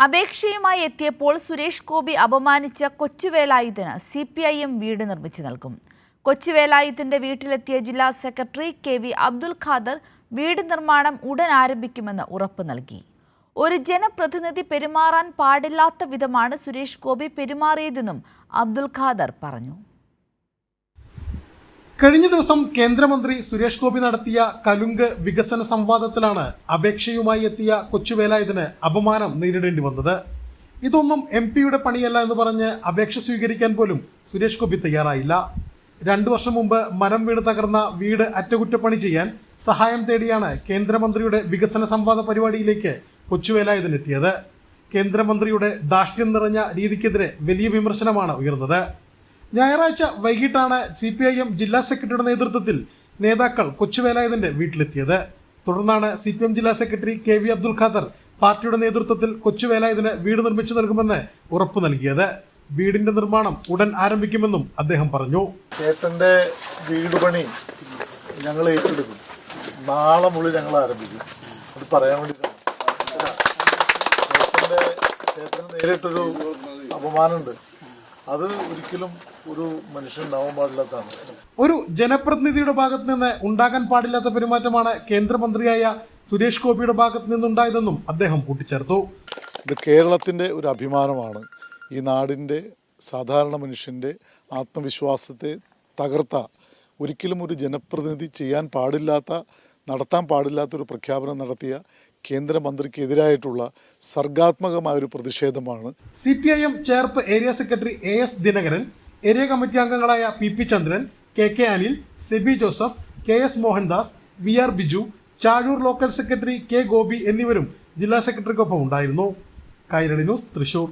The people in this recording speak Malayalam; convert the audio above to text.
അപേക്ഷയുമായി എത്തിയപ്പോൾ സുരേഷ് ഗോപി അപമാനിച്ച കൊച്ചുവേലായുധന് CPIM വീട് നിർമ്മിച്ചു നൽകും. കൊച്ചുവേലായുധന്റെ വീട്ടിലെത്തിയ ജില്ലാ സെക്രട്ടറി KV അബ്ദുൽ ഖാദർ വീട് നിർമ്മാണം ഉടൻ ആരംഭിക്കുമെന്ന് ഉറപ്പ് നൽകി. ഒരു ജനപ്രതിനിധി പെരുമാറാൻ പാടില്ലാത്ത വിധമാണ് സുരേഷ് ഗോപി പെരുമാറിയതെന്നും അബ്ദുൽ ഖാദർ പറഞ്ഞു. കഴിഞ്ഞ ദിവസം കേന്ദ്രമന്ത്രി സുരേഷ് ഗോപി നടത്തിയ കലുങ്ക് വികസന സംവാദത്തിലാണ് അപേക്ഷയുമായി എത്തിയ കൊച്ചുവേലായുധന് അപമാനം നേരിടേണ്ടി വന്നത്. ഇതൊന്നും MP-യുടെ പണിയല്ല എന്ന് പറഞ്ഞ് അപേക്ഷ സ്വീകരിക്കാൻ പോലും സുരേഷ് ഗോപി തയ്യാറായില്ല. 2 വർഷം മുമ്പ് മരം വീണ് തകർന്ന വീട് അറ്റകുറ്റപ്പണി ചെയ്യാൻ സഹായം തേടിയാണ് കേന്ദ്രമന്ത്രിയുടെ വികസന സംവാദ പരിപാടിയിലേക്ക് കൊച്ചുവേലായുധൻ എത്തിയത്. കേന്ദ്രമന്ത്രിയുടെ ധാർഷ്ട്യം നിറഞ്ഞ രീതിക്കെതിരെ വലിയ വിമർശനമാണ് ഉയർന്നത്. ഞായറാഴ്ച വൈകിട്ടാണ് CPIM ജില്ലാ സെക്രട്ടറിയുടെ നേതൃത്വത്തിൽ നേതാക്കൾ കൊച്ചുവേലായുധന്റെ വീട്ടിലെത്തിയത്. തുടർന്നാണ് CPM ജില്ലാ സെക്രട്ടറി KV അബ്ദുൽ ഖാദർ പാർട്ടിയുടെ നേതൃത്വത്തിൽ കൊച്ചുവേലായുധന് വീട് നിർമ്മിച്ചു നൽകുമെന്ന് ഉറപ്പു നൽകിയത്. വീടിന്റെ നിർമ്മാണം ഉടൻ ആരംഭിക്കുമെന്നും അദ്ദേഹം പറഞ്ഞു. ചേട്ടന്റെ വീട് പണി ഞങ്ങൾ ഏറ്റെടുക്കും. നാളെ മുതൽ ഞങ്ങൾ ആരംഭിക്കും. അത് പറയാൻ വേണ്ടി ചേട്ടന് നേരിട്ടൊരു അപമാനമുണ്ട്. അത് ഒരിക്കലും ഒരു മനുഷ്യൻ ഉണ്ടാവാൻ പാടില്ലാത്തതാണ്. ഒരു ജനപ്രതിനിധിയുടെ ഭാഗത്ത് നിന്ന് ഉണ്ടാകാൻ പാടില്ലാത്ത പെരുമാറ്റമാണ് കേന്ദ്രമന്ത്രിയായ സുരേഷ് ഗോപിയുടെ ഭാഗത്ത് നിന്നുണ്ടായതെന്നും അദ്ദേഹം കൂട്ടിച്ചേർത്തു. ഇത് കേരളത്തിൻ്റെ ഒരു അഭിമാനമാണ്. ഈ നാടിൻ്റെ സാധാരണ മനുഷ്യൻ്റെ ആത്മവിശ്വാസത്തെ തകർത്ത, ഒരിക്കലും ഒരു ജനപ്രതിനിധി ചെയ്യാൻ പാടില്ലാത്ത, നടത്താൻ പാടില്ലാത്തൊരു പ്രഖ്യാപനം നടത്തിയ കേന്ദ്രമന്ത്രിക്കെതിരായിട്ടുള്ള സർഗാത്മകമായൊരു പ്രതിഷേധമാണ്. CPIM Cherpu area secretary AS Dinakaran, area committee അംഗങ്ങളായ PP Chandran, KK Anil, Sebi Joseph, KS Mohandas, VR Biju, Chazhur local secretary K Gopi എന്നിവരും ജില്ലാ സെക്രട്ടറിക്കൊപ്പം ഉണ്ടായിരുന്നു. കൈരളി ന്യൂസ്, തൃശൂർ.